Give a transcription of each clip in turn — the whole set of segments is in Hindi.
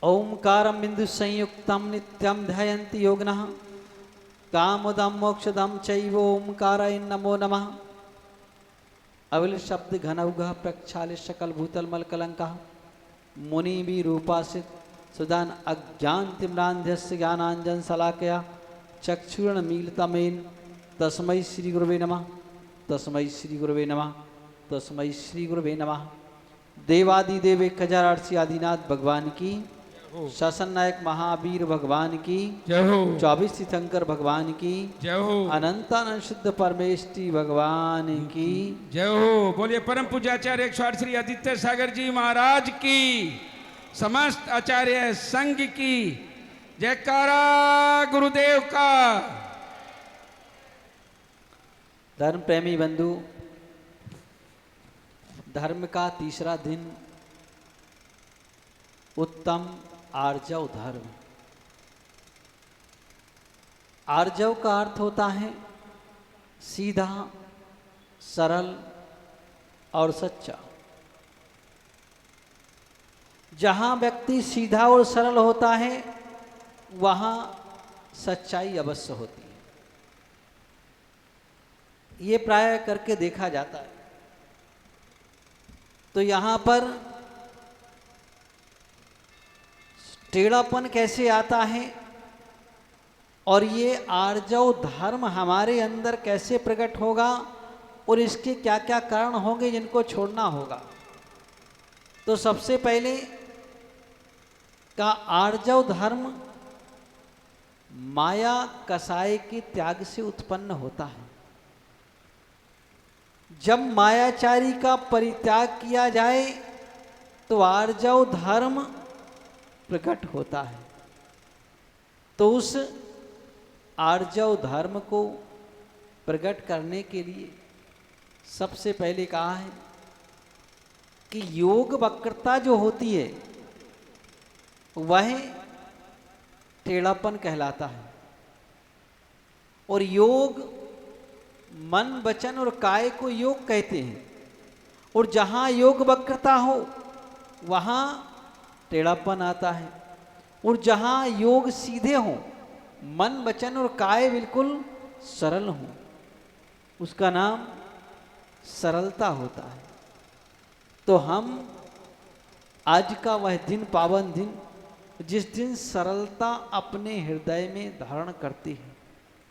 ओंकारं बिंदु संयुक्तं नित्यं ध्यायन्ति योगिनः कामदं मोक्षदं चैव ओंकाराय नमो नमः। अविल शब्द घनौघ प्रक्षालित सकल भूतल मल कलंकः मुनि भी रूपासित सुदान अज्ञान तिम्रांध्यस्य ज्ञानांजन सलाकया चक्षुरण मीलतमेन तस्मै श्री गुरुवे नमः तस्मै श्री गुरुवे नमः तस्मै श्री गुरुवे नमः। देवादिदेव 1008 आदिनाथ भगवान की, शासन नायक महावीर भगवान की, 24 तीर्थंकर भगवान की, अनंतानंद शुद्ध परमेष्टि भगवान की जय हो। बोलिए परम पूज्याचार्य 108 श्री आदित्य सागर जी महाराज की, समस्त आचार्य संघ की जयकारा गुरुदेव का। धर्म प्रेमी बंधु, धर्म का तीसरा दिन उत्तम आर्जव धर्म। आर्जव का अर्थ होता है सीधा, सरल और सच्चा। जहां व्यक्ति सीधा और सरल होता है वहां सच्चाई अवश्य होती है। ये प्राय करके देखा जाता है। तो यहां पर टेढ़ापन कैसे आता है और ये आर्जव धर्म हमारे अंदर कैसे प्रकट होगा और इसके क्या क्या कारण होंगे जिनको छोड़ना होगा। तो सबसे पहले का आर्जव धर्म माया कसाय के त्याग से उत्पन्न होता है। जब मायाचारी का परित्याग किया जाए तो आर्जव धर्म प्रकट होता है। तो उस आर्जव धर्म को प्रकट करने के लिए सबसे पहले कहा है कि योग वक्रता जो होती है वह टेढ़ापन कहलाता है। और योग मन वचन और काय को योग कहते हैं। और जहां योग वक्रता हो वहां टेढ़ापन आता है। और जहां योग सीधे हो, मन वचन और काय बिल्कुल सरल हो, उसका नाम सरलता होता है। तो हम आज का वह दिन, पावन दिन, जिस दिन सरलता अपने हृदय में धारण करते हैं,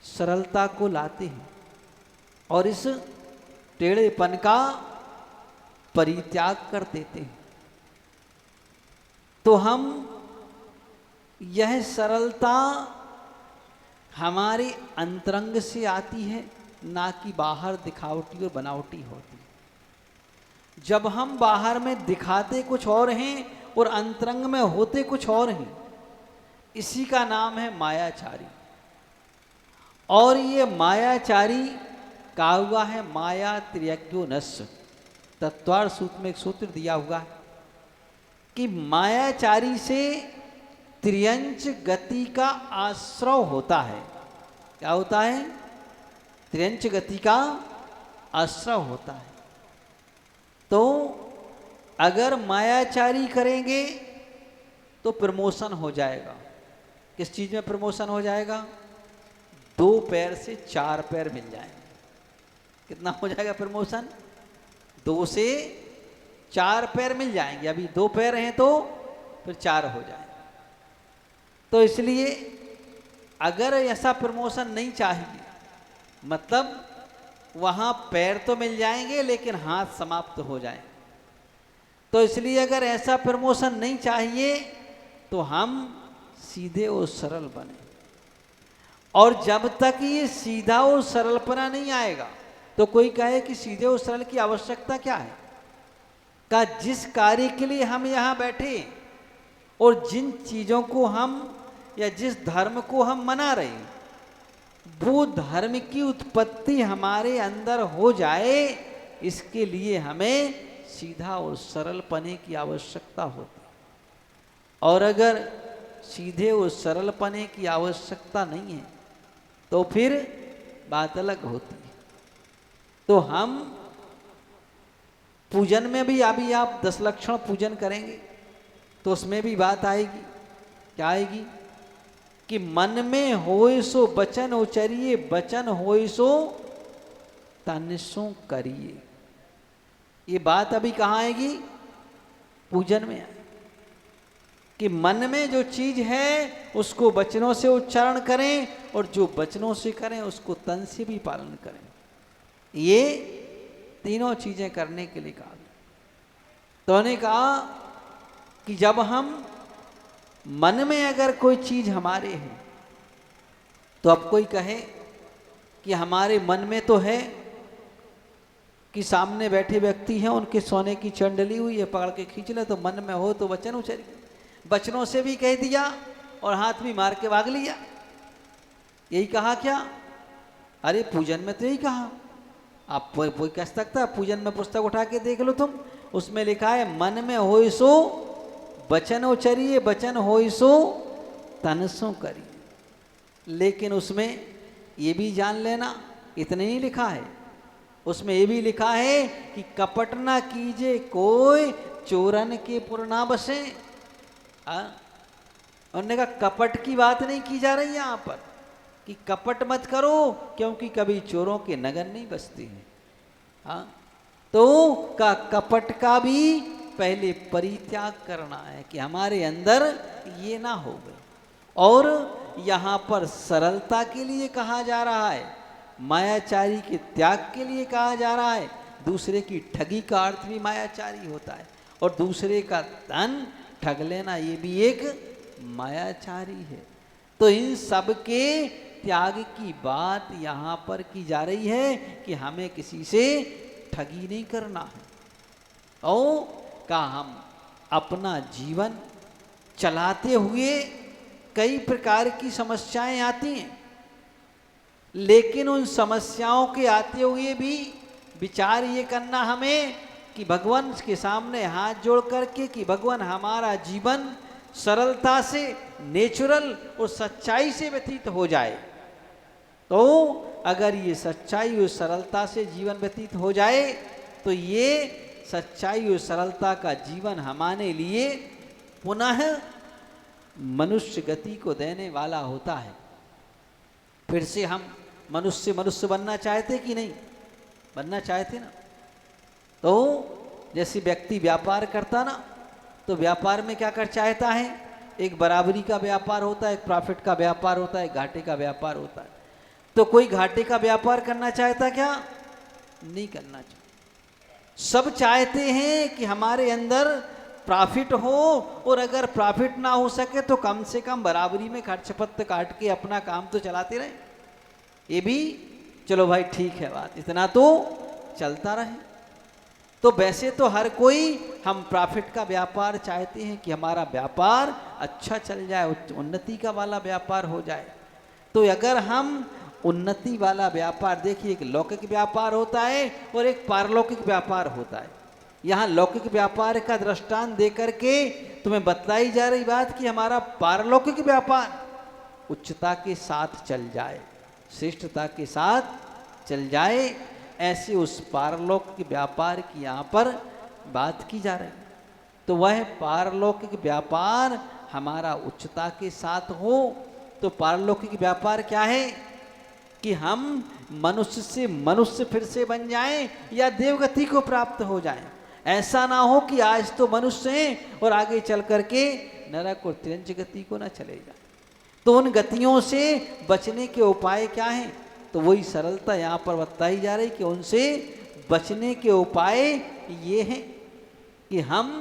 सरलता को लाते हैं और इस टेढ़ेपन का परित्याग कर देते हैं। तो हम यह सरलता हमारे अंतरंग से आती है, ना कि बाहर दिखावटी और बनावटी होती है। जब हम बाहर में दिखाते कुछ और हैं और अंतरंग में होते कुछ और हैं, इसी का नाम है मायाचारी। और ये मायाचारी कहा हुआ है माया त्रियज्ञो नस्य। तत्वार सूत्र में एक सूत्र दिया हुआ है कि मायाचारी से त्रियंच गति का आश्रव होता है। क्या होता है? त्रियंच गति का आश्रव होता है। तो अगर मायाचारी करेंगे तो प्रमोशन हो जाएगा। किस चीज में प्रमोशन हो जाएगा? 2 पैर से 4 पैर मिल जाएंगे। कितना हो जाएगा प्रमोशन? 2 से 4 पैर मिल जाएंगे। अभी 2 पैर हैं तो फिर 4 हो जाएंगे। तो इसलिए अगर ऐसा प्रमोशन नहीं चाहिए, मतलब वहां पैर तो मिल जाएंगे लेकिन हाथ समाप्त हो जाएंगे। तो इसलिए अगर ऐसा प्रमोशन नहीं चाहिए तो हम सीधे और सरल बने। और जब तक ये सीधा और सरलपना नहीं आएगा, तो कोई कहे कि सीधे और सरल की आवश्यकता क्या है? का जिस कार्य के लिए हम यहाँ बैठे और जिन चीजों को हम या जिस धर्म को हम मना रहे हैं, वो धर्म की उत्पत्ति हमारे अंदर हो जाए, इसके लिए हमें सीधा और सरल पने की आवश्यकता होती है। और अगर सीधे और सरल पने की आवश्यकता नहीं है तो फिर बात अलग होती है। तो हम पूजन में भी, अभी आप 10 लक्षण पूजन करेंगे तो उसमें भी बात आएगी क्या आएगी कि मन में होए सो बचन उचरिए, बचन होए सो तन सो करिए। ये बात अभी कहाँ आएगी? पूजन में आएगी कि मन में जो चीज है उसको वचनों से उच्चारण करें, और जो वचनों से करें उसको तन से भी पालन करें। ये तीनों चीजें करने के लिए कहा। तो उन्होंने कहा कि जब हम मन में अगर कोई चीज हमारे है, तो अब कोई कहे कि हमारे मन में तो है कि सामने बैठे व्यक्ति हैं, उनके सोने की चंडली हुई है, पकड़ के खींच ले, तो मन में हो तो वचन उचरिए। वचनों से भी कह दिया और हाथ भी मार के भाग लिया। यही कहा क्या? अरे पूजन में तो यही कहा। आप कोई कह सकता है पूजन में पुस्तक उठा के देख लो तुम, उसमें लिखा है मन में होए सो वचन उचरिए, वचन होए सो तन सो करिए। लेकिन उसमें ये भी जान लेना, इतने ही लिखा है, उसमें ये भी लिखा है कि कपट ना कीजिए कोई, चोरन के पुर ना बसे। उन्होंने कहा कपट की बात नहीं की जा रही यहां पर कि कपट मत करो, क्योंकि कभी चोरों के नगन नहीं बसते हैं। हाँ, तो का कपट का भी पहले परित्याग करना है कि हमारे अंदर ये ना हो गए। और यहाँ पर सरलता के लिए कहा जा रहा है, मायाचारी के त्याग के लिए कहा जा रहा है। दूसरे की ठगी का अर्थ भी मायाचारी होता है, और दूसरे का धन ठग लेना ये भी एक मायाचारी है। तो इन सब के त्याग की बात यहाँ पर की जा रही है कि हमें किसी से ठगी नहीं करना है। और का हम अपना जीवन चलाते हुए कई प्रकार की समस्याएं आती हैं, लेकिन उन समस्याओं के आते हुए भी विचार ये करना हमें कि भगवान के सामने हाथ जोड़ करके कि भगवान हमारा जीवन सरलता से, नेचुरल और सच्चाई से व्यतीत हो जाए। तो अगर ये सच्चाई और सरलता से जीवन व्यतीत हो जाए तो ये सच्चाई और सरलता का जीवन हमारे लिए पुनः मनुष्य गति को देने वाला होता है। फिर से हम मनुष्य बनना चाहते कि नहीं? बनना चाहते ना। तो जैसे व्यक्ति व्यापार करता ना, तो व्यापार में क्या कर चाहता है? एक बराबरी का व्यापार होता है, एक प्रॉफिट का व्यापार होता है, एक घाटे का व्यापार होता है। तो कोई घाटे का व्यापार करना चाहता क्या? नहीं करना चाहता। सब चाहते हैं कि हमारे अंदर प्रॉफिट हो, और अगर प्रॉफिट ना हो सके तो कम से कम बराबरी में खर्च पत्त काट के अपना काम तो चलाते रहे। ये भी चलो भाई ठीक है, बात इतना तो चलता रहे। तो वैसे तो हर कोई हम प्रॉफिट का व्यापार चाहते हैं कि हमारा व्यापार अच्छा चल जाए, उन्नति का वाला व्यापार हो जाए। तो अगर हम उन्नति वाला व्यापार, देखिए एक लौकिक व्यापार होता है और एक पारलौकिक व्यापार होता है। यहाँ लौकिक व्यापार का दृष्टांत दे करके तुम्हें बतलाई जा रही बात कि हमारा पारलौकिक व्यापार उच्चता के साथ चल जाए, श्रेष्ठता के साथ चल जाए, ऐसे उस पारलौकिक व्यापार की यहाँ पर बात की जा रही है। तो वह पारलौकिक व्यापार हमारा उच्चता के साथ हो। तो पारलौकिक व्यापार क्या है? कि हम मनुष्य से मनुष्य फिर से बन जाएं या देवगति को प्राप्त हो जाएं। ऐसा ना हो कि आज तो मनुष्य हैं और आगे चल करके नरक और तिरंज गति को ना चले जाए। तो उन गतियों से बचने के उपाय क्या हैं? तो वही सरलता यहाँ पर बताई जा रही कि उनसे बचने के उपाय ये हैं कि हम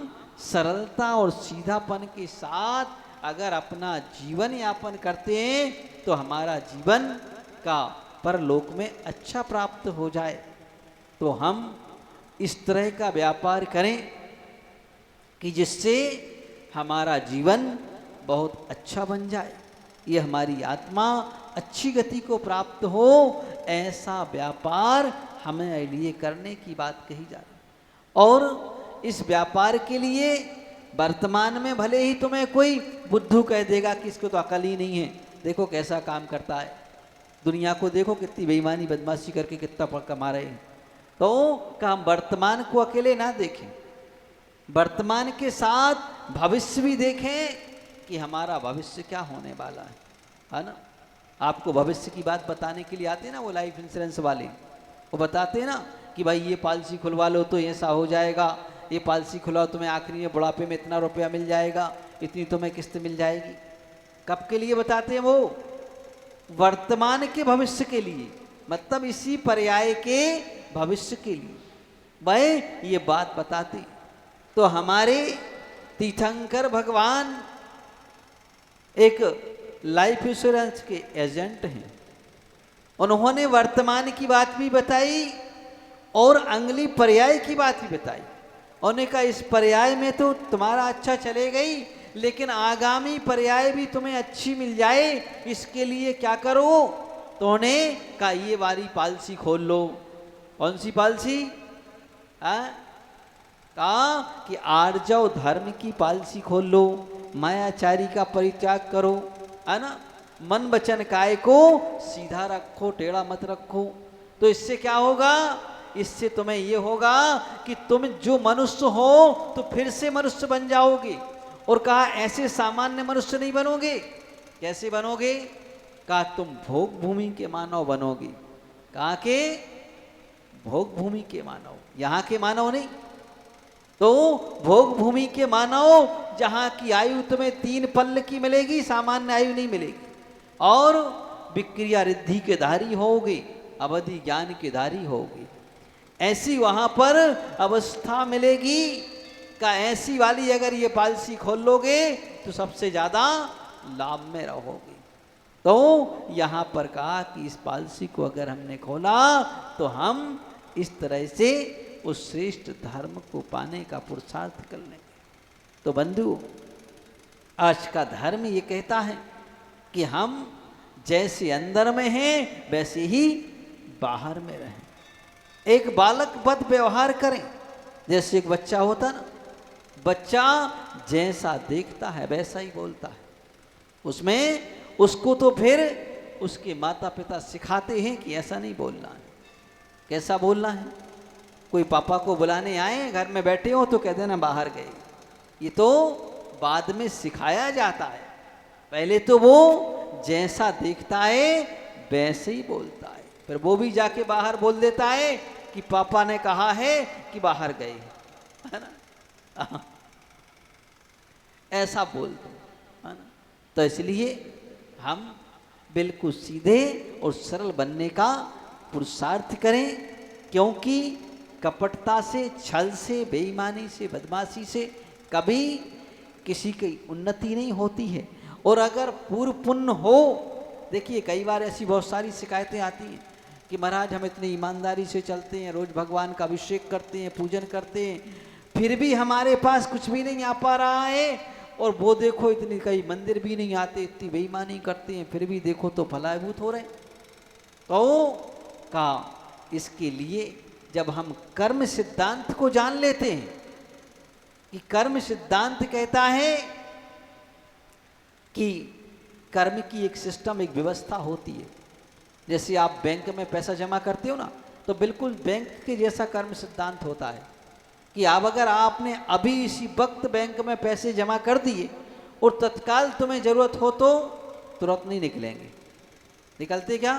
सरलता और सीधापन के साथ अगर अपना जीवन यापन करते हैं तो हमारा जीवन का परलोक में अच्छा प्राप्त हो जाए। तो हम इस तरह का व्यापार करें कि जिससे हमारा जीवन बहुत अच्छा बन जाए, ये हमारी आत्मा अच्छी गति को प्राप्त हो, ऐसा व्यापार हमें लिए करने की बात कही जा रही। और इस व्यापार के लिए वर्तमान में भले ही तुम्हें कोई बुद्धू कह देगा कि इसको तो अकल ही नहीं है, देखो कैसा काम करता है, दुनिया को देखो कितनी बेईमानी बदमाशी करके कितना कमा रहे हैं। तो हम वर्तमान को अकेले ना देखें, वर्तमान के साथ भविष्य भी देखें कि हमारा भविष्य क्या होने वाला है ना। आपको भविष्य की बात बताने के लिए आते हैं ना वो लाइफ इंश्योरेंस वाले, वो बताते हैं ना कि भाई ये पॉलिसी खुलवा लो तो ऐसा हो जाएगा, ये पॉलिसी खुलवाओ तुम्हें आखिरी में बुढ़ापे में इतना रुपया मिल जाएगा, इतनी तुम्हें किस्त मिल जाएगी। कब के लिए बताते हैं वो? वर्तमान के भविष्य के लिए, मतलब इसी पर्याय के भविष्य के लिए वह ये बात बताते। तो हमारे तीर्थंकर भगवान एक लाइफ इंश्योरेंस के एजेंट हैं। उन्होंने वर्तमान की बात भी बताई और अगली पर्याय की बात भी बताई। उन्होंने कहा इस पर्याय में तो तुम्हारा अच्छा चले गई, लेकिन आगामी पर्याय भी तुम्हें अच्छी मिल जाए, इसके लिए क्या करो? तो उन्होंने कहा ये वाली पॉलिसी खोल लो। कौन सी पॉलिसी? कहा कि आर्जव धर्म की पॉलिसी खोल लो, मायाचारी का परित्याग करो, है ना, मन वचन काय को सीधा रखो, टेढ़ा मत रखो। तो इससे क्या होगा? इससे तुम्हें ये होगा कि तुम जो मनुष्य हो तो फिर से मनुष्य बन जाओगे। और कहा ऐसे सामान्य मनुष्य नहीं बनोगे। कैसे बनोगे? कहा तुम भोग भूमि के मानव बनोगे। कहाँ के? भोग भूमि के मानव, यहाँ के मानव नहीं। तो भोग भूमि के मानव, जहाँ की आयु तुम्हें 3 पल्ल की मिलेगी, सामान्य आयु नहीं मिलेगी, और विक्रिया रिद्धि के धारी होगे, अवधि ज्ञान के धारी होगे, ऐसी वहाँ पर अवस्था मिलेगी। का ऐसी वाली अगर ये पॉलिसी खोल लोगे तो सबसे ज़्यादा लाभ में रहोगे। तो यहाँ पर कहा कि इस पॉलिसी को अगर हमने खोला तो हम इस तरह से उस श्रेष्ठ धर्म को पाने का पुरुषार्थ कर लेंगे। तो बंधु, आज का धर्म ये कहता है कि हम जैसे अंदर में हैं वैसे ही बाहर में रहें। एक बालक वत व्यवहार करें। जैसे एक बच्चा होता ना, बच्चा जैसा देखता है वैसा ही बोलता है। उसमें उसको तो फिर उसके माता पिता सिखाते हैं कि ऐसा नहीं बोलना है। कैसा बोलना है? कोई पापा को बुलाने आए, घर में बैठे हो तो कह देना बाहर गए। ये तो बाद में सिखाया जाता है। पहले तो वो जैसा देखता है वैसे ही बोलता है, फिर वो भी जाके बाहर बोल देता है कि पापा ने कहा है कि बाहर गए, है ना। ऐसा बोल दो, है ना। तो इसलिए हम बिल्कुल सीधे और सरल बनने का पुरुषार्थ करें, क्योंकि कपटता से, छल से, बेईमानी से, बदमाशी से कभी किसी की उन्नति नहीं होती है। और अगर पूर्व पुण्य हो, देखिए कई बार ऐसी बहुत सारी शिकायतें आती हैं कि महाराज हम इतनी ईमानदारी से चलते हैं, रोज भगवान का अभिषेक करते हैं, पूजन करते हैं, फिर भी हमारे पास कुछ भी नहीं आ पा रहा है। और वो देखो इतनी कई मंदिर भी नहीं आते, इतनी बेईमानी करते हैं, फिर भी देखो तो फलाभूत हो रहे। तो कहा इसके लिए जब हम कर्म सिद्धांत को जान लेते हैं कि कर्म सिद्धांत कहता है कि कर्म की एक सिस्टम, एक व्यवस्था होती है। जैसे आप बैंक में पैसा जमा करते हो ना, तो बिल्कुल बैंक के जैसा कर्म सिद्धांत होता है कि अब अगर आपने अभी इसी वक्त बैंक में पैसे जमा कर दिए और तत्काल तुम्हें जरूरत हो तो तुरंत नहीं निकलेंगे। निकलते क्या?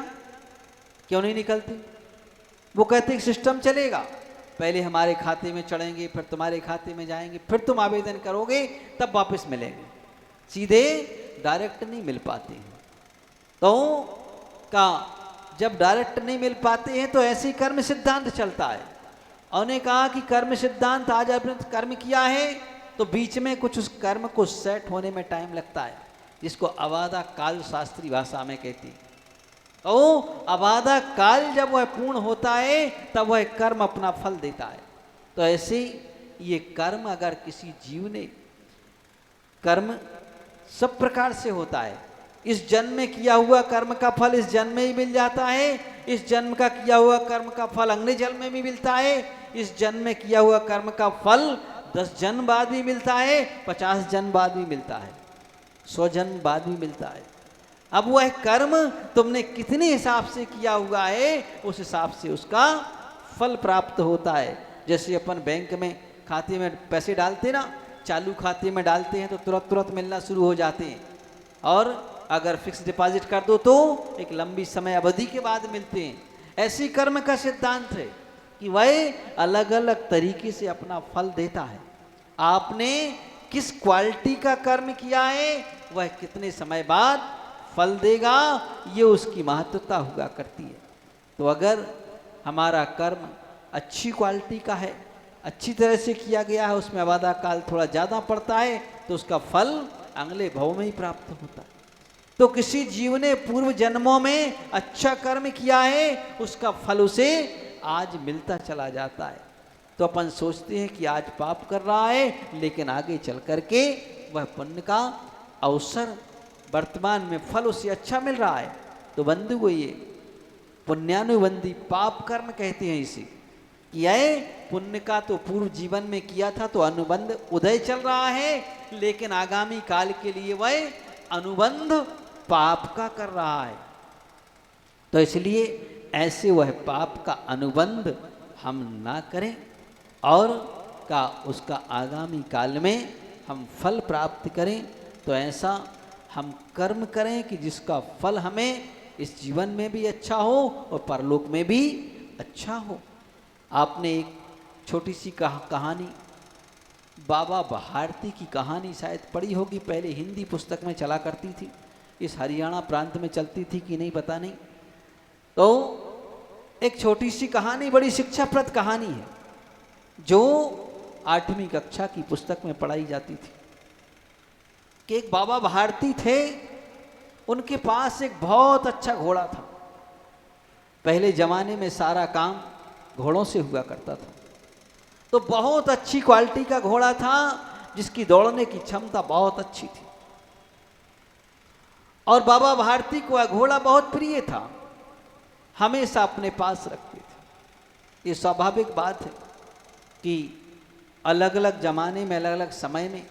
क्यों नहीं निकलते? वो कहते हैं सिस्टम चलेगा, पहले हमारे खाते में चढ़ेंगे, फिर तुम्हारे खाते में जाएंगे, फिर तुम आवेदन करोगे तब वापस मिलेंगे, सीधे डायरेक्ट नहीं मिल पाते हैं। तो का जब डायरेक्ट नहीं मिल पाते हैं तो ऐसे ही कर्म सिद्धांत चलता है। उन्होंने कहा कि कर्म सिद्धांत, आज आपने कर्म किया है तो बीच में कुछ उस कर्म को सेट होने में टाइम लगता है, जिसको अवादा काल शास्त्रीय भाषा में कहती है। तो अवादा काल जब वह पूर्ण होता है तब वह कर्म अपना फल देता है। तो ऐसे ये कर्म अगर किसी जीव ने, कर्म सब प्रकार से होता है। इस जन्म में किया हुआ कर्म का फल इस जन्म में ही मिल जाता है, इस जन्म का किया हुआ कर्म का फल अगले जन्म में भी मिलता है, इस जन्म में किया हुआ कर्म का फल 10 जन्म बाद भी मिलता है, 50 जन्म बाद भी मिलता है, 100 जन्म बाद भी मिलता है। अब वह कर्म तुमने कितने हिसाब से किया हुआ है उस हिसाब से उसका फल प्राप्त होता है। जैसे अपन बैंक में खाते में पैसे डालते ना, चालू खाते में डालते हैं तो तुरंत तुरंत मिलना शुरू हो जाते हैं, और अगर फिक्स डिपॉजिट कर दो तो एक लंबी समय अवधि के बाद मिलते हैं। ऐसी कर्म का सिद्धांत है कि वह अलग अलग तरीके से अपना फल देता है। आपने किस क्वालिटी का कर्म किया है वह कितने समय बाद फल देगा, ये उसकी महत्वता हुआ करती है। तो अगर हमारा कर्म अच्छी क्वालिटी का है, अच्छी तरह से किया गया है, उसमें वादा काल थोड़ा ज़्यादा पड़ता है, तो उसका फल अगले भव में ही प्राप्त होता है। तो किसी जीव ने पूर्व जन्मों में अच्छा कर्म किया है, उसका फल उसे आज मिलता चला जाता है। तो अपन सोचते हैं कि आज पाप कर रहा है, लेकिन आगे चल करके वह पुण्य का अवसर वर्तमान में फल उसे अच्छा मिल रहा है। तो बंधु को ये पुण्यानुबंधी पाप कर्म कहते हैं इसे, कि यह पुण्य का तो पूर्व जीवन में किया था तो अनुबंध उदय चल रहा है, लेकिन आगामी काल के लिए वह अनुबंध पाप का कर रहा है। तो इसलिए ऐसे वह पाप का अनुबंध हम ना करें, और का उसका आगामी काल में हम फल प्राप्त करें। तो ऐसा हम कर्म करें कि जिसका फल हमें इस जीवन में भी अच्छा हो और परलोक में भी अच्छा हो। आपने एक छोटी सी कहानी, बाबा भारती की कहानी शायद पढ़ी होगी, पहले हिंदी पुस्तक में चला करती थी, इस हरियाणा प्रांत में चलती थी कि नहीं पता नहीं। तो एक छोटी सी कहानी, बड़ी शिक्षाप्रद कहानी है, जो 8वीं कक्षा की पुस्तक में पढ़ाई जाती थी। कि एक बाबा भारती थे, उनके पास एक बहुत अच्छा घोड़ा था। पहले जमाने में सारा काम घोड़ों से हुआ करता था, तो बहुत अच्छी क्वालिटी का घोड़ा था, जिसकी दौड़ने की क्षमता बहुत अच्छी थी। और बाबा भारती को वह घोड़ा बहुत प्रिय था, हमेशा अपने पास रखते थे। ये स्वाभाविक बात है कि अलग अलग जमाने में, अलग अलग समय में,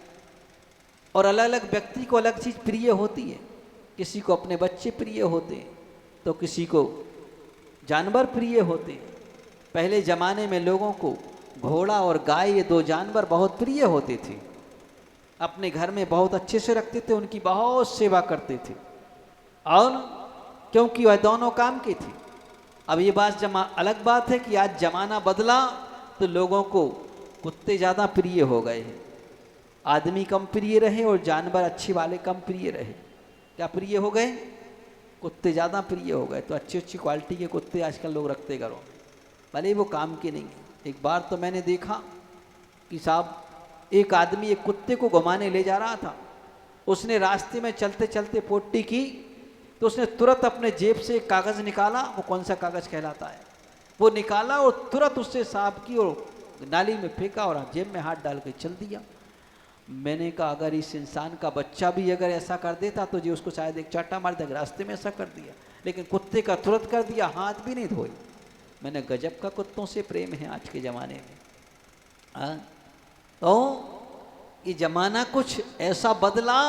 और अलग अलग व्यक्ति को अलग चीज़ प्रिय होती है। किसी को अपने बच्चे प्रिय होते हैं, तो किसी को जानवर प्रिय होते हैं। पहले ज़माने में लोगों को घोड़ा और गाय, ये 2 जानवर बहुत प्रिय होते थे। अपने घर में बहुत अच्छे से रखते थे, उनकी बहुत सेवा करते थे, और क्योंकि वह दोनों काम के थे। अब ये बात अलग बात है कि आज ज़माना बदला, तो लोगों को कुत्ते ज़्यादा प्रिय हो गए हैं। आदमी कम प्रिय रहे और जानवर अच्छे वाले कम प्रिय रहे। क्या प्रिय हो गए? कुत्ते ज़्यादा प्रिय हो गए। तो अच्छी अच्छी क्वालिटी के कुत्ते आजकल लोग रखते घरों में, भले वो काम के नहीं है। एक बार तो मैंने देखा कि साहब, एक आदमी एक कुत्ते को घुमाने ले जा रहा था। उसने रास्ते में चलते चलते पोटी की, तो उसने तुरंत अपने जेब से एक कागज़ निकाला। वो कौन सा कागज़ कहलाता है, वो निकाला और तुरंत उससे साफ की और नाली में फेंका और जेब में हाथ डाल के चल दिया। मैंने कहा अगर इस इंसान का बच्चा भी अगर ऐसा कर देता तो जी उसको शायद एक चाटा मार देगा। रास्ते में ऐसा कर दिया, लेकिन कुत्ते का तुरंत कर दिया, हाथ भी नहीं धोए। मैंने गजब का कुत्तों से प्रेम है आज के ज़माने में। तो ये ज़माना कुछ ऐसा बदला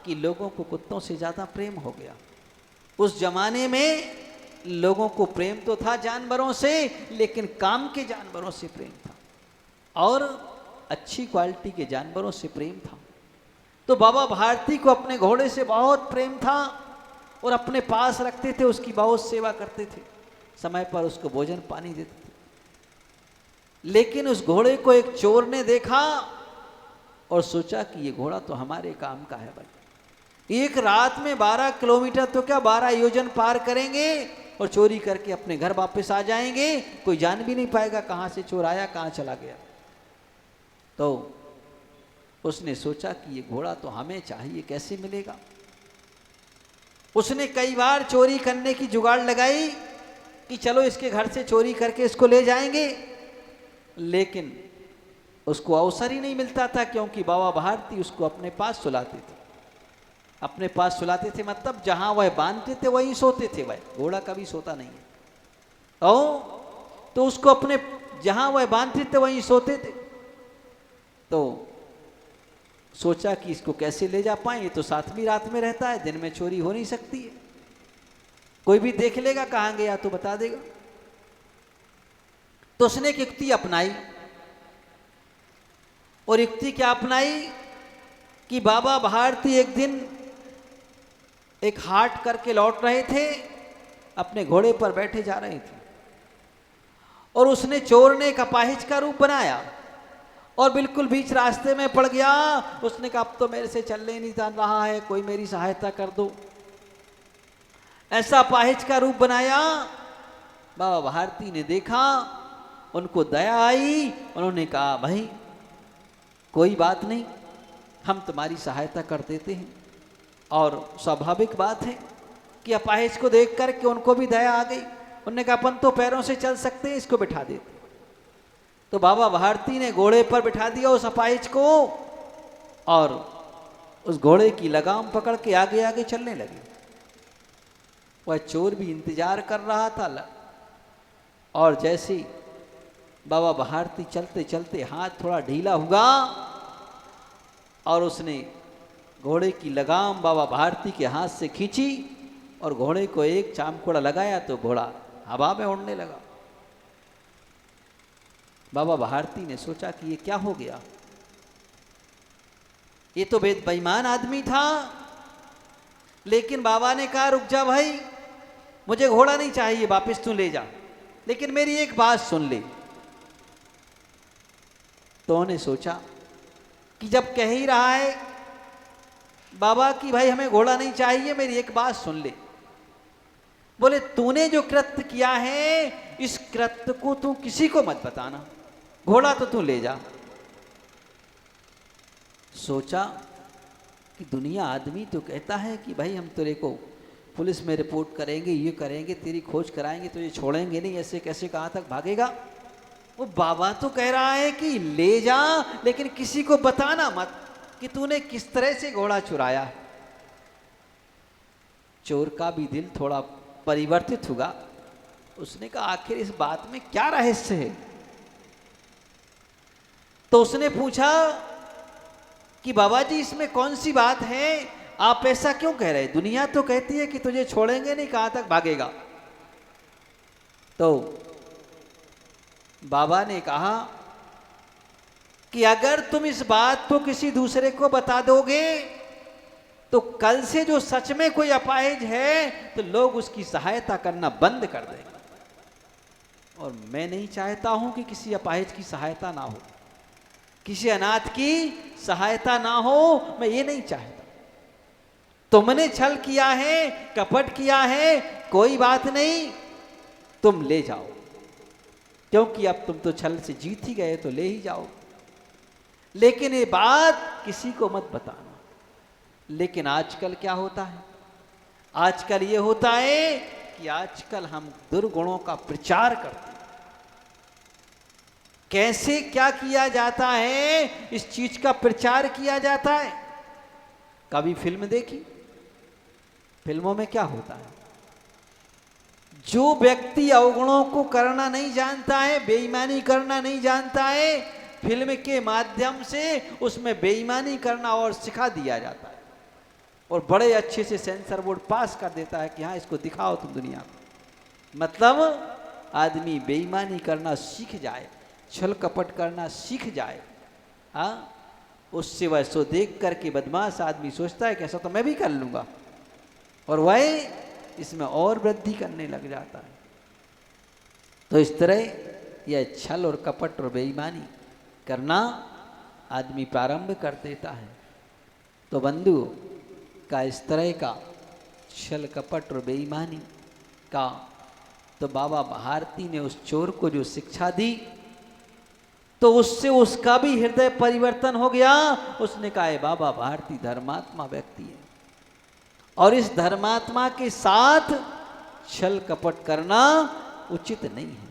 कि लोगों को कुत्तों से ज़्यादा प्रेम हो गया। उस ज़माने में लोगों को प्रेम तो था जानवरों से, लेकिन काम के जानवरों से प्रेम था, और अच्छी क्वालिटी के जानवरों से प्रेम था। तो बाबा भारती को अपने घोड़े से बहुत प्रेम था, और अपने पास रखते थे, उसकी बहुत सेवा करते थे, समय पर उसको भोजन पानी देते थे। लेकिन उस घोड़े को एक चोर ने देखा और सोचा कि ये घोड़ा तो हमारे काम का है भाई। एक रात में 12 किलोमीटर तो क्या 12 योजन पार करेंगे और चोरी करके अपने घर वापस आ जाएंगे, कोई जान भी नहीं पाएगा कहाँ से चोर आया, कहाँ चला गया। तो उसने सोचा कि ये घोड़ा तो हमें चाहिए, कैसे मिलेगा। उसने कई बार चोरी करने की जुगाड़ लगाई कि चलो इसके घर से चोरी करके इसको ले जाएंगे, लेकिन उसको अवसर ही नहीं मिलता था, क्योंकि बाबा भारती उसको अपने पास सुलाते थे। अपने पास सुलाते थे मतलब जहां वह बांधते थे वहीं सोते थे, वह घोड़ा कभी सोता नहीं है। तो उसको अपने जहां वह बांधते थे वहीं सोते थे। तो सोचा कि इसको कैसे ले जा पाए, ये तो 7वीं रात में रहता है, दिन में चोरी हो नहीं सकती है, कोई भी देख लेगा कहाँ गया तो बता देगा। तो उसने एक युक्ति अपनाई। और युक्ति क्या अपनाई कि बाबा भारती एक दिन एक हाट करके लौट रहे थे, अपने घोड़े पर बैठे जा रहे थे, और उसने चोर ने एक अपाहिज का रूप बनाया और बिल्कुल बीच रास्ते में पड़ गया। उसने कहा अब तो मेरे से चलने नहीं जान रहा है, कोई मेरी सहायता कर दो। ऐसा अपाहिज का रूप बनाया। बाबा भारती ने देखा, उनको दया आई, उन्होंने कहा भाई कोई बात नहीं, हम तुम्हारी सहायता कर देते हैं। और स्वाभाविक बात है कि अपाहिज को देख कर के उनको भी दया आ गई। उन्होंने कहा अपन तो पैरों से चल सकते हैं, इसको बिठा देते। तो बाबा भारती ने घोड़े पर बिठा दिया उस अपाहिज को और उस घोड़े की लगाम पकड़ के आगे आगे चलने लगे। वह चोर भी इंतजार कर रहा था। और जैसे ही बाबा भारती चलते चलते हाथ थोड़ा ढीला हुआ और उसने घोड़े की लगाम बाबा भारती के हाथ से खींची और घोड़े को एक चामकोड़ा लगाया तो घोड़ा हवा में उड़ने लगा। बाबा भारती ने सोचा कि ये क्या हो गया, ये तो बेईमान आदमी था। लेकिन बाबा ने कहा रुक जा भाई, मुझे घोड़ा नहीं चाहिए, वापस तू ले जा, लेकिन मेरी एक बात सुन ले। तो उन्होंने सोचा कि जब कह ही रहा है बाबा कि भाई हमें घोड़ा नहीं चाहिए, मेरी एक बात सुन ले। बोले तूने जो कृत्य किया है इस कृत्य को तू किसी को मत बताना, घोड़ा तो तू ले जा। सोचा कि दुनिया आदमी तो कहता है कि भाई हम तेरे को पुलिस में रिपोर्ट करेंगे, ये करेंगे, तेरी खोज कराएंगे, तुझे छोड़ेंगे नहीं, ऐसे कैसे कहाँ तक भागेगा। वो बाबा तो कह रहा है कि ले जा, लेकिन किसी को बताना मत कि तूने किस तरह से घोड़ा चुराया। चोर का भी दिल थोड़ा परिवर्तित हुआ। उसने कहा आखिर इस बात में क्या रहस्य है। तो उसने पूछा कि बाबा जी इसमें कौन सी बात है, आप ऐसा क्यों कह रहे हैं, दुनिया तो कहती है कि तुझे छोड़ेंगे नहीं, कहां तक भागेगा। तो बाबा ने कहा कि अगर तुम इस बात को किसी दूसरे को बता दोगे तो कल से जो सच में कोई अपाहिज है तो लोग उसकी सहायता करना बंद कर देंगे। और मैं नहीं चाहता हूं कि किसी अपाहिज की सहायता ना हो, किसी अनाथ की सहायता ना हो, मैं ये नहीं चाहता। तुमने छल किया है, कपट किया है, कोई बात नहीं, तुम ले जाओ, क्योंकि अब तुम तो छल से जीत ही गए तो ले ही जाओ, लेकिन ये बात किसी को मत बताना। लेकिन आजकल क्या होता है, आजकल ये होता है कि आजकल हम दुर्गुणों का प्रचार करते हैं। कैसे क्या किया जाता है, इस चीज का प्रचार किया जाता है। कभी फिल्म देखी, फिल्मों में क्या होता है, जो व्यक्ति अवगुणों को करना नहीं जानता है, बेईमानी करना नहीं जानता है, फिल्म के माध्यम से उसमें बेईमानी करना और सिखा दिया जाता है और बड़े अच्छे से सेंसर बोर्ड पास कर देता है कि हाँ इसको दिखाओ तुम दुनिया को। मतलब आदमी बेईमानी करना सीख जाए, छल कपट करना सीख जाए। हाँ, उससे वह सो देख करके बदमाश आदमी सोचता है कि ऐसा तो मैं भी कर लूँगा, और वह इसमें और वृद्धि करने लग जाता है। तो इस तरह यह छल और कपट और बेईमानी करना आदमी प्रारंभ कर देता है। तो बंधु का इस तरह का छल कपट और बेईमानी का तो बाबा भारती ने उस चोर को जो शिक्षा दी तो उससे उसका भी हृदय परिवर्तन हो गया। उसने कहा है बाबा भारती धर्मात्मा व्यक्ति है और इस धर्मात्मा के साथ छल कपट करना उचित नहीं है।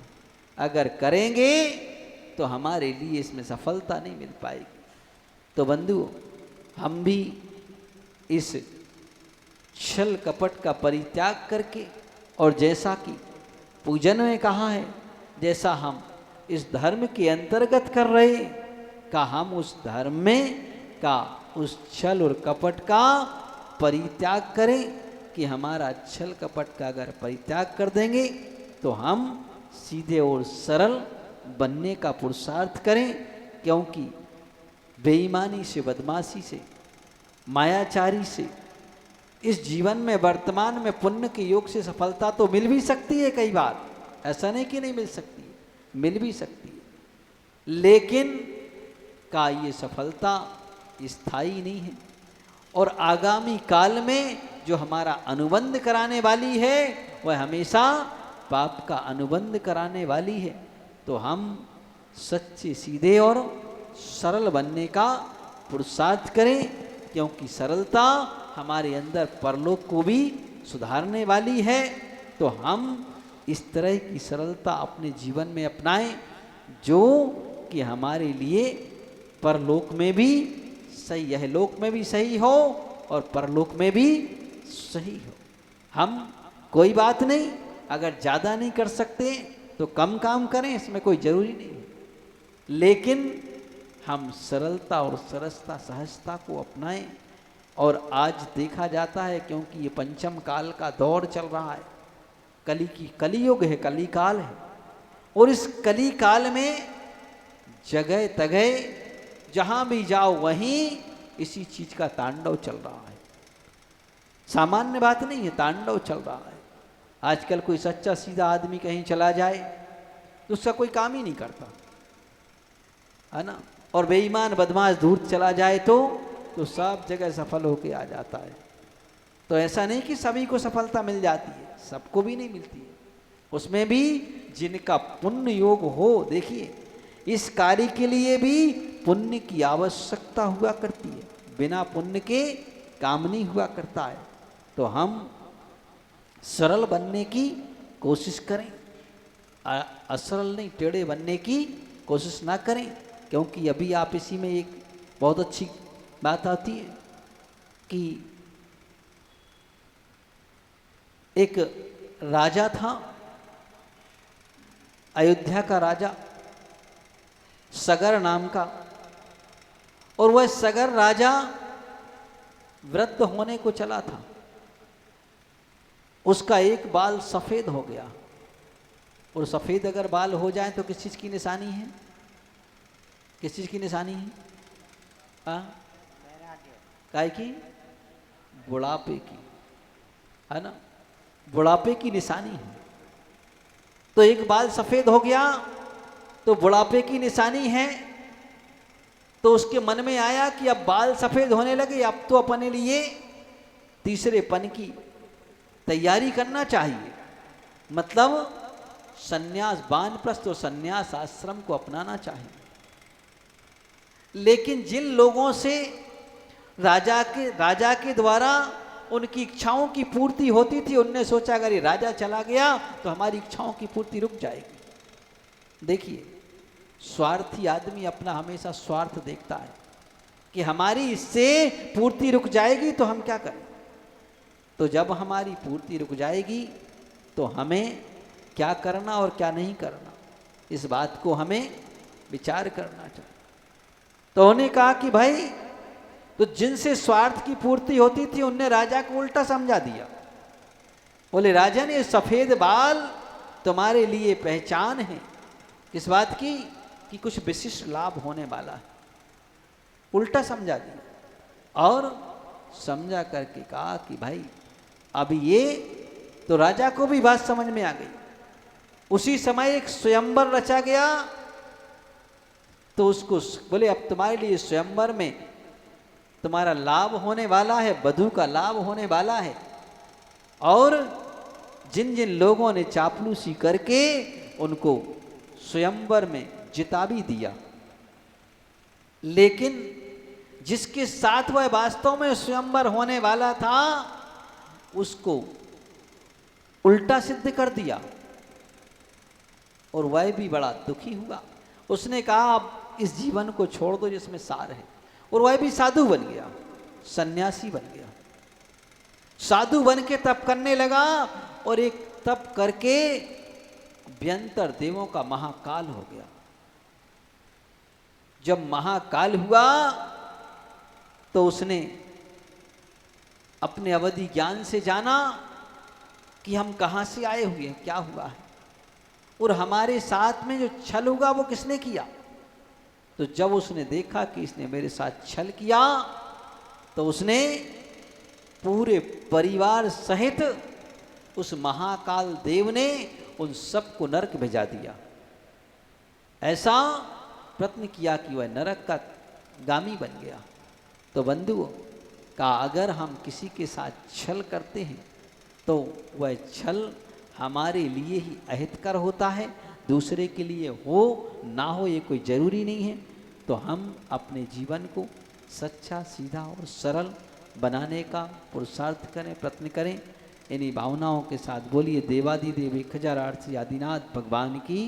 अगर करेंगे तो हमारे लिए इसमें सफलता नहीं मिल पाएगी। तो बंधु, हम भी इस छल कपट का परित्याग करके, और जैसा कि पूजन में कहा है, जैसा हम इस धर्म के अंतर्गत कर रहे का हम उस धर्म में का उस छल और कपट का परित्याग करें कि हमारा छल कपट का अगर परित्याग कर देंगे तो हम सीधे और सरल बनने का पुरुषार्थ करें। क्योंकि बेईमानी से, बदमाशी से, मायाचारी से इस जीवन में वर्तमान में पुण्य के योग से सफलता तो मिल भी सकती है कई बार, ऐसा नहीं कि नहीं मिल सकती, मिल भी सकती है, लेकिन का ये सफलता स्थायी नहीं है। और आगामी काल में जो हमारा अनुबंध कराने वाली है वह हमेशा पाप का अनुबंध कराने वाली है। तो हम सच्चे, सीधे और सरल बनने का पुरुषार्थ करें, क्योंकि सरलता हमारे अंदर परलोक को भी सुधारने वाली है। तो हम इस तरह की सरलता अपने जीवन में अपनाएं जो कि हमारे लिए परलोक में भी सही, यह लोक में भी सही हो और परलोक में भी सही हो। हम कोई बात नहीं, अगर ज़्यादा नहीं कर सकते तो कम काम करें, इसमें कोई ज़रूरी नहीं है, लेकिन हम सरलता और सरसता, सहजता को अपनाएं। और आज देखा जाता है, क्योंकि ये पंचम काल का दौर चल रहा है, कलियुग है, कली काल है, और इस कली काल में जगह तगह जहाँ भी जाओ वहीं इसी चीज का तांडव चल रहा है। सामान्य बात नहीं है, तांडव चल रहा है। आजकल कोई सच्चा सीधा आदमी कहीं चला जाए तो उसका कोई काम ही नहीं करता, है ना, और बेईमान बदमाश दूर चला जाए तो सब जगह सफल होके आ जाता है। तो ऐसा नहीं कि सभी को सफलता मिल जाती है, सबको भी नहीं मिलती है, उसमें भी जिनका पुण्य योग हो। देखिए, इस कार्य के लिए भी पुण्य की आवश्यकता हुआ करती है, बिना पुण्य के काम नहीं हुआ करता है। तो हम सरल बनने की कोशिश करें, असरल नहीं, टेढ़े बनने की कोशिश ना करें, क्योंकि अभी आप इसी में एक बहुत अच्छी बात आती है कि एक राजा था, अयोध्या का राजा सगर नाम का, और वह सगर राजा वृद्ध होने को चला था। उसका एक बाल सफेद हो गया, और सफेद अगर बाल हो जाए तो किस चीज की निशानी है? किस चीज की निशानी है? काय की? बुढ़ापे की, है ना, बुढ़ापे की निशानी है। तो एक बाल सफेद हो गया तो बुढ़ापे की निशानी है। तो उसके मन में आया कि अब बाल सफेद होने लगे, अब तो अपने लिए तीसरे पन की तैयारी करना चाहिए, मतलब सन्यास, वानप्रस्थ और सन्यास आश्रम को अपनाना चाहिए। लेकिन जिन लोगों से राजा के द्वारा उनकी इच्छाओं की पूर्ति होती थी, उनने सोचा अगर ये राजा चला गया तो हमारी इच्छाओं की पूर्ति रुक जाएगी। देखिए, स्वार्थी आदमी अपना हमेशा स्वार्थ देखता है कि हमारी इससे पूर्ति रुक जाएगी तो हम क्या करें। तो जब हमारी पूर्ति रुक जाएगी तो हमें क्या करना और क्या नहीं करना, इस बात को हमें विचार करना चाहिए। तो उन्होंने कहा कि भाई, तो जिनसे स्वार्थ की पूर्ति होती थी उनने राजा को उल्टा समझा दिया। बोले, राजा ने सफेद बाल तुम्हारे लिए पहचान है, किस बात की? कि कुछ विशिष्ट लाभ होने वाला है। उल्टा समझा दिया और समझा करके कहा कि भाई अब ये, तो राजा को भी बात समझ में आ गई। उसी समय एक स्वयंवर रचा गया। तो उसको बोले, अब तुम्हारे लिए स्वयंवर में तुम्हारा लाभ होने वाला है, वधू का लाभ होने वाला है। और जिन जिन लोगों ने चापलूसी करके उनको स्वयंवर में जिता भी दिया, लेकिन जिसके साथ वह वास्तव में स्वयंवर होने वाला था उसको उल्टा सिद्ध कर दिया, और वह भी बड़ा दुखी हुआ। उसने कहा अब इस जीवन को छोड़ दो जिसमें सार है, और वह भी साधु बन गया, सन्यासी बन गया। साधु बन के तप करने लगा, और एक तप करके व्यंतर देवों का महाकाल हो गया। जब महाकाल हुआ तो उसने अपने अवधि ज्ञान से जाना कि हम कहाँ से आए हुए हैं, क्या हुआ है, और हमारे साथ में जो छल होगा वो किसने किया। तो जब उसने देखा कि इसने मेरे साथ छल किया तो उसने पूरे परिवार सहित उस महाकाल देव ने उन सबको नरक भेजा दिया। ऐसा प्रयत्न किया कि वह नरक का गामी बन गया। तो बंधुओं का अगर हम किसी के साथ छल करते हैं तो वह छल हमारे लिए ही अहितकर होता है, दूसरे के लिए हो ना हो ये कोई ज़रूरी नहीं है। तो हम अपने जीवन को सच्चा, सीधा और सरल बनाने का पुरुषार्थ करें, प्रयत्न करें। इन्हीं भावनाओं के साथ बोलिए देवादिदेव 1008 आदिनाथ भगवान की